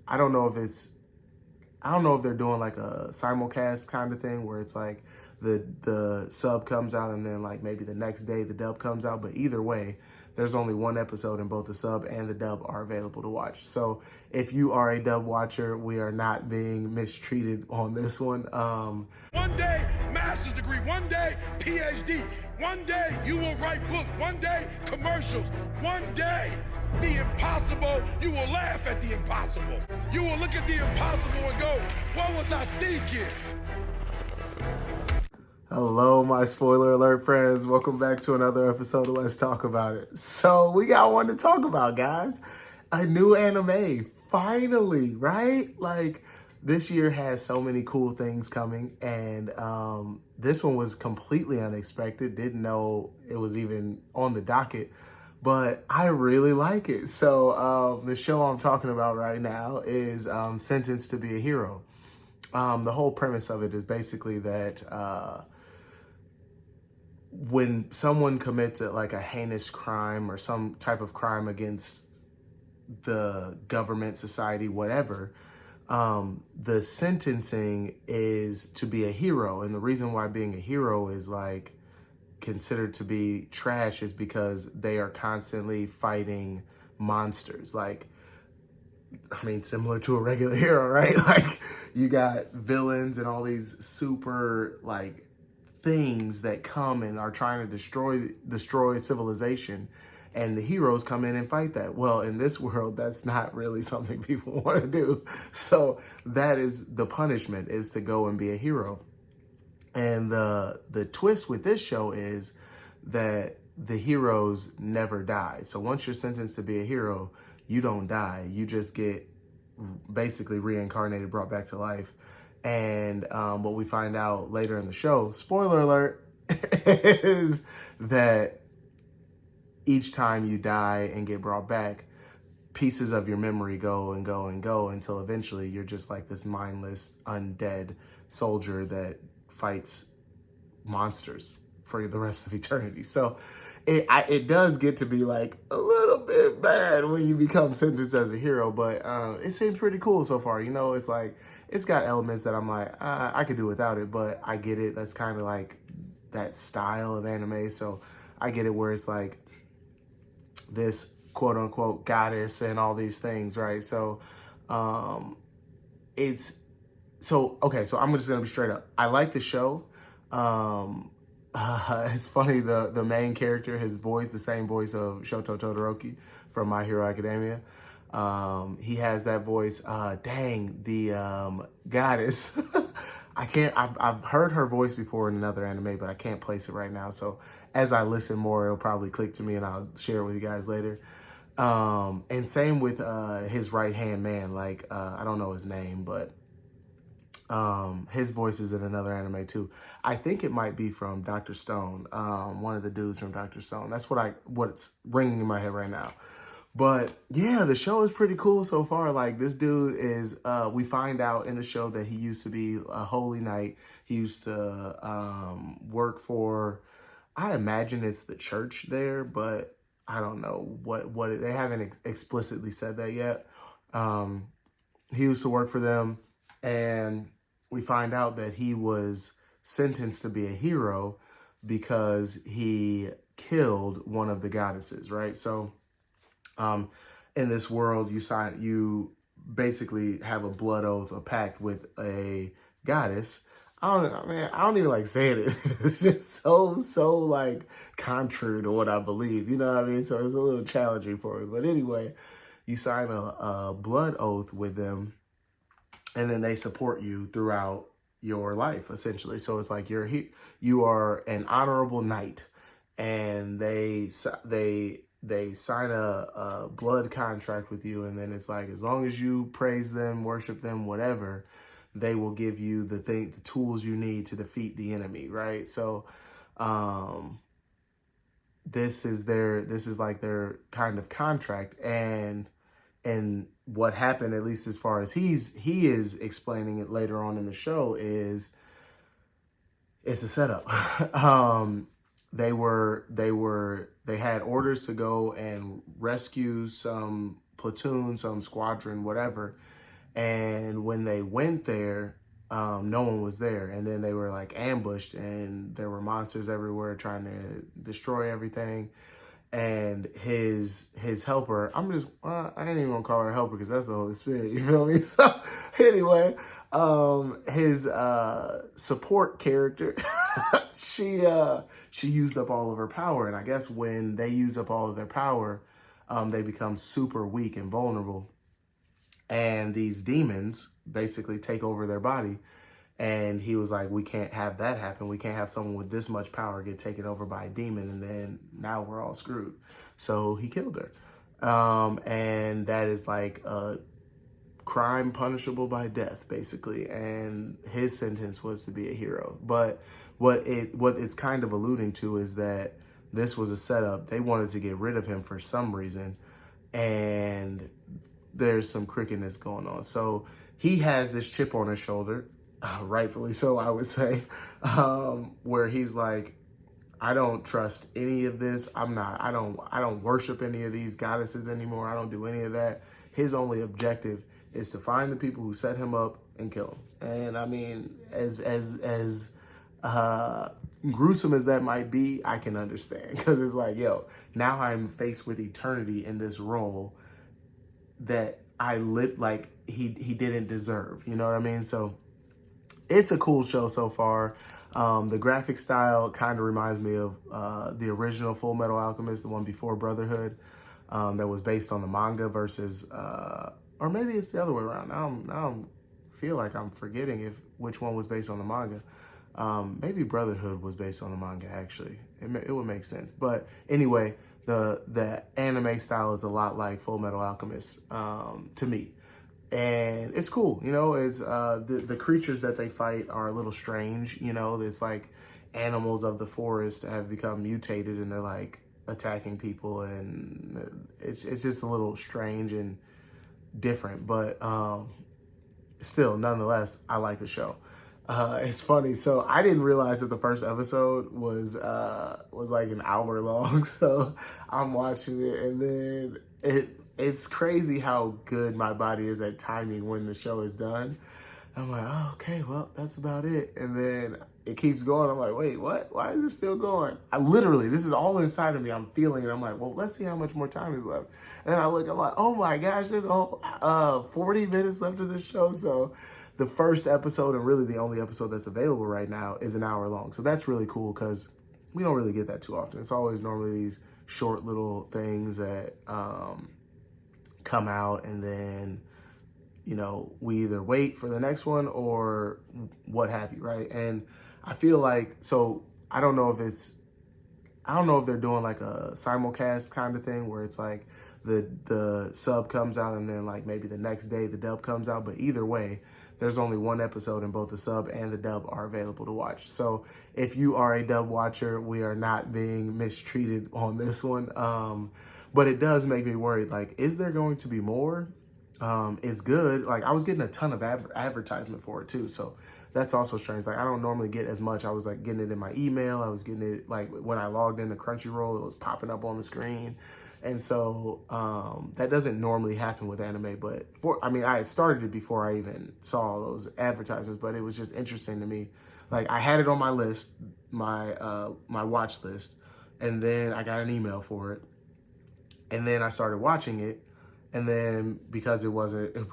I don't know if it's, I don't know if they're doing like a simulcast kind of thing where it's like the sub comes out and then like maybe the next day the dub comes out. But either way, there's only one episode and both the sub and the dub are available to watch. So if you are a dub watcher, we are not being mistreated on this one. One day, master's degree. One day, PhD. One day, you will write books. One day, commercials. One day, the impossible, you will laugh at the impossible. You will look at the impossible and go, what was I thinking? Hello, my spoiler alert friends. Welcome back to another episode of Let's Talk About It. So we got one to talk about, guys. A new anime, finally, right? Like, this year has so many cool things coming, and this one was completely unexpected. Didn't know it was even on the docket, but I really like it. So the show I'm talking about right now is Sentenced to Be a Hero. The whole premise of it is basically that when someone commits like a heinous crime or some type of crime against the government, society, whatever, the sentencing is to be a hero. And the reason why being a hero is like considered to be trash is because they are constantly fighting monsters. Like, I mean, similar to a regular hero, right? Like, you got villains and all these super like things that come and are trying to destroy civilization, and the heroes come in and fight that. Well, in this world, that's not really something people want to do. So that is the punishment, is to go and be a hero. And the twist with this show is that the heroes never die. So once you're sentenced to be a hero, you don't die. You just get basically reincarnated, brought back to life. And what we find out later in the show, spoiler alert, is that each time you die and get brought back, pieces of your memory go and go and go until eventually you're just like this mindless, undead soldier that fights monsters for the rest of eternity. So it does get to be like a little bit bad when you become sentenced as a hero, but it seems pretty cool so far. You know, it's like, it's got elements that I'm like, I could do without it, but I get it. That's kind of like that style of anime. So I get it, where it's like this quote unquote goddess and all these things, right? So it's, so, okay, so I'm just gonna be straight up. I like the show. It's funny, the main character, his voice, the same voice of Shoto Todoroki from My Hero Academia. He has that voice. Dang, the goddess. I've heard her voice before in another anime, but I can't place it right now. So as I listen more, it'll probably click to me and I'll share it with you guys later. And same with his right-hand man. Like, I don't know his name, but his voice is in another anime too. I think it might be from Dr. Stone, one of the dudes from Dr. Stone. That's what's ringing in my head right now. But yeah, the show is pretty cool so far. Like, this dude is, we find out in the show that he used to be a holy knight. He used to work for, I imagine it's the church there, but I don't know what they haven't explicitly said that yet. He used to work for them, and we find out that he was sentenced to be a hero because he killed one of the goddesses, right? So in this world, you basically have a blood oath, a pact with a goddess. I don't even like saying it. It's just so like contrary to what I believe. You know what I mean? So it's a little challenging for me. But anyway, you sign a blood oath with them, and then they support you throughout your life, essentially. So it's like you are an honorable knight, and they sign a blood contract with you, and then it's like, as long as you praise them, worship them, whatever, they will give you the tools you need to defeat the enemy, right? So this is like their kind of contract. And what happened, at least as far as he is explaining it later on in the show, is it's a setup. They had orders to go and rescue some platoon, some squadron, whatever. And when they went there, no one was there. And then they were like ambushed, and there were monsters everywhere trying to destroy everything. And his helper, I ain't even gonna call her a helper because that's the Holy Spirit, you feel me? So anyway, his support character, she used up all of her power. And I guess when they use up all of their power, they become super weak and vulnerable. And these demons basically take over their body. And he was like, we can't have that happen. We can't have someone with this much power get taken over by a demon, and then now we're all screwed. So he killed her. And that is like a crime punishable by death, basically. And his sentence was to be a hero. But what it's kind of alluding to is that this was a setup. They wanted to get rid of him for some reason. And there's some crookedness going on. So he has this chip on his shoulder, rightfully so, I would say, where he's like, I don't trust any of this. I don't worship any of these goddesses anymore. I don't do any of that. His only objective is to find the people who set him up and kill him. And I mean, as gruesome as that might be, I can understand, because it's like, yo, now I'm faced with eternity in this role that I lit like he didn't deserve. You know what I mean? So it's a cool show so far. The graphic style kind of reminds me of the original Full Metal Alchemist, the one before Brotherhood, that was based on the manga versus, or maybe it's the other way around. Now I feel like I'm forgetting which one was based on the manga. Maybe Brotherhood was based on the manga, actually. It would make sense. But anyway, the anime style is a lot like Full Metal Alchemist to me. And it's cool, you know. It's the creatures that they fight are a little strange, you know. It's like animals of the forest have become mutated, and they're like attacking people, and it's just a little strange and different. But still, nonetheless, I like the show. It's funny. So I didn't realize that the first episode was like an hour long. So I'm watching it, and then it's crazy how good my body is at timing when the show is done. I'm like, oh, okay, well, that's about it. And then it keeps going. I'm like, wait, what? Why is it still going? This is all inside of me. I'm feeling it. I'm like, well, let's see how much more time is left. And then I look, I'm like, oh my gosh, there's 40 minutes left of this show. So the first episode, and really the only episode that's available right now, is an hour long. So that's really cool, because we don't really get that too often. It's always normally these short little things that come out, and then, you know, we either wait for the next one or what have you, right? And I feel like, so I don't know if they're doing like a simulcast kind of thing where it's like the sub comes out and then like maybe the next day the dub comes out, but either way, there's only one episode and both the sub and the dub are available to watch. So if you are a dub watcher, we are not being mistreated on this one. But it does make me worried. Like, is there going to be more? It's good. Like, I was getting a ton of advertisement for it too. So that's also strange. Like, I don't normally get as much. I was like getting it in my email. I was getting it like when I logged into Crunchyroll, it was popping up on the screen. And so that doesn't normally happen with anime. But I had started it before I even saw those advertisements, but it was just interesting to me. Like, I had it on my list, my watch list, and then I got an email for it. And then I started watching it, and then because it was an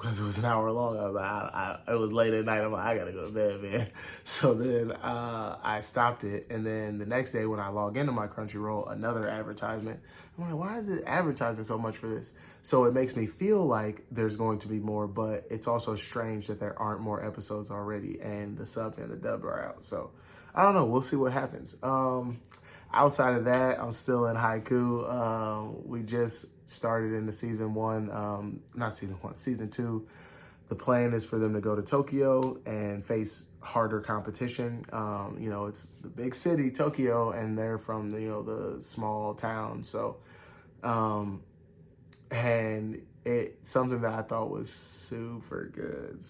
hour long, I was like, it was late at night. I'm like, I gotta go to bed, man. So then I stopped it, and then the next day when I log into my Crunchyroll, another advertisement. I'm like, why is it advertising so much for this? So it makes me feel like there's going to be more, but it's also strange that there aren't more episodes already, and the sub and the dub are out. So I don't know. We'll see what happens. Outside of that, I'm still in Haiku. We just started into season 2. The plan is for them to go to Tokyo and face harder competition. You know, it's the big city, Tokyo, and they're from the small town. So, and it's something that I thought was super good.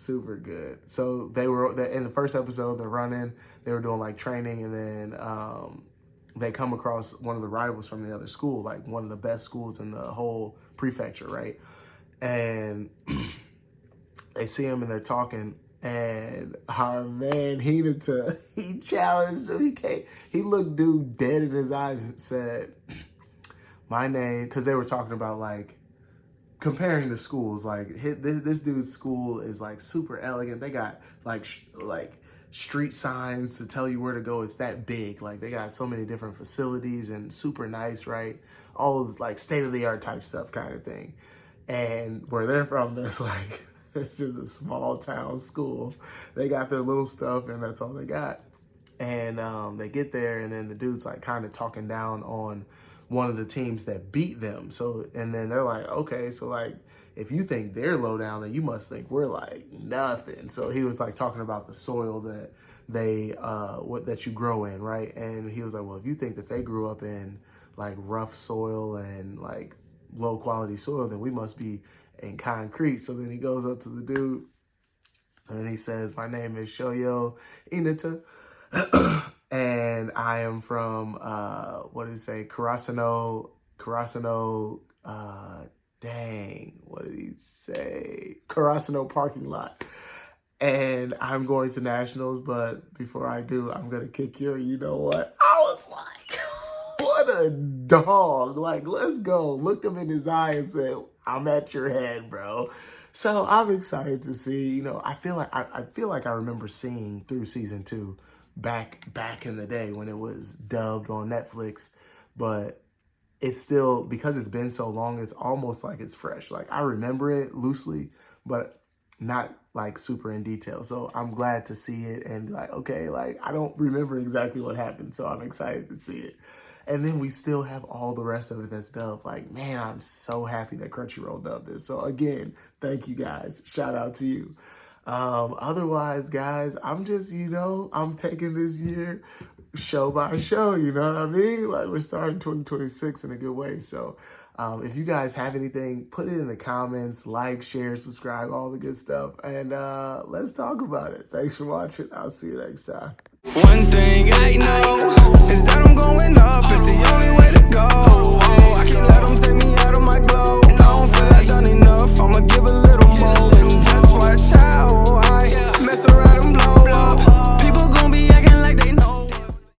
So they were in the first episode. They're running. They were doing like training, and then they come across one of the rivals from the other school, like one of the best schools in the whole prefecture, right? And they see him and they're talking. And our man Hinata, he challenged him. He looked dude dead in his eyes and said, my name, because they were talking about like comparing the schools. Like this dude's school is like super elegant. They got like street signs to tell you where to go. It's that big. Like they got so many different facilities and super nice, right? All of like state of the art type stuff kind of thing. And where they're from, there's like, it's just a small town school. They got their little stuff and that's all they got. And they get there and then the dude's like kind of talking down on one of the teams that beat them. So, and then they're like, okay, so like, if you think they're low down, then you must think we're like nothing. So he was like talking about the soil that that you grow in, right? And he was like, well, if you think that they grew up in like rough soil and like low quality soil, then we must be in concrete. So then he goes up to the dude and then he says, my name is Shoyo Inata. And I am from, what did he say? Karasuno, dang, what did he say? Karasuno parking lot. And I'm going to nationals, but before I do, I'm going to kick you. You know what? I was like, what a dog. Like, let's go. Looked him in his eye and said, I'm at your head, bro. So I'm excited to see, you know, I feel like I remember seeing through season 2 back in the day when it was dubbed on Netflix, but it's still, because it's been so long, it's almost like it's fresh. Like I remember it loosely, but not like super in detail. So I'm glad to see it and be like, okay, like I don't remember exactly what happened, so I'm excited to see it. And then we still have all the rest of it that's dubbed. Like, man, I'm so happy that Crunchyroll dubbed this. So again, thank you guys. Shout out to you. Otherwise, guys, I'm just, you know, I'm taking this year show by show, you know what I mean? Like we're starting 2026 in a good way. So if you guys have anything, put it in the comments, like, share, subscribe, all the good stuff. And let's talk about it. Thanks for watching. I'll see you next time. One thing I know is that I'm going up. It's the only way to go. I can't let them take me out of my glow.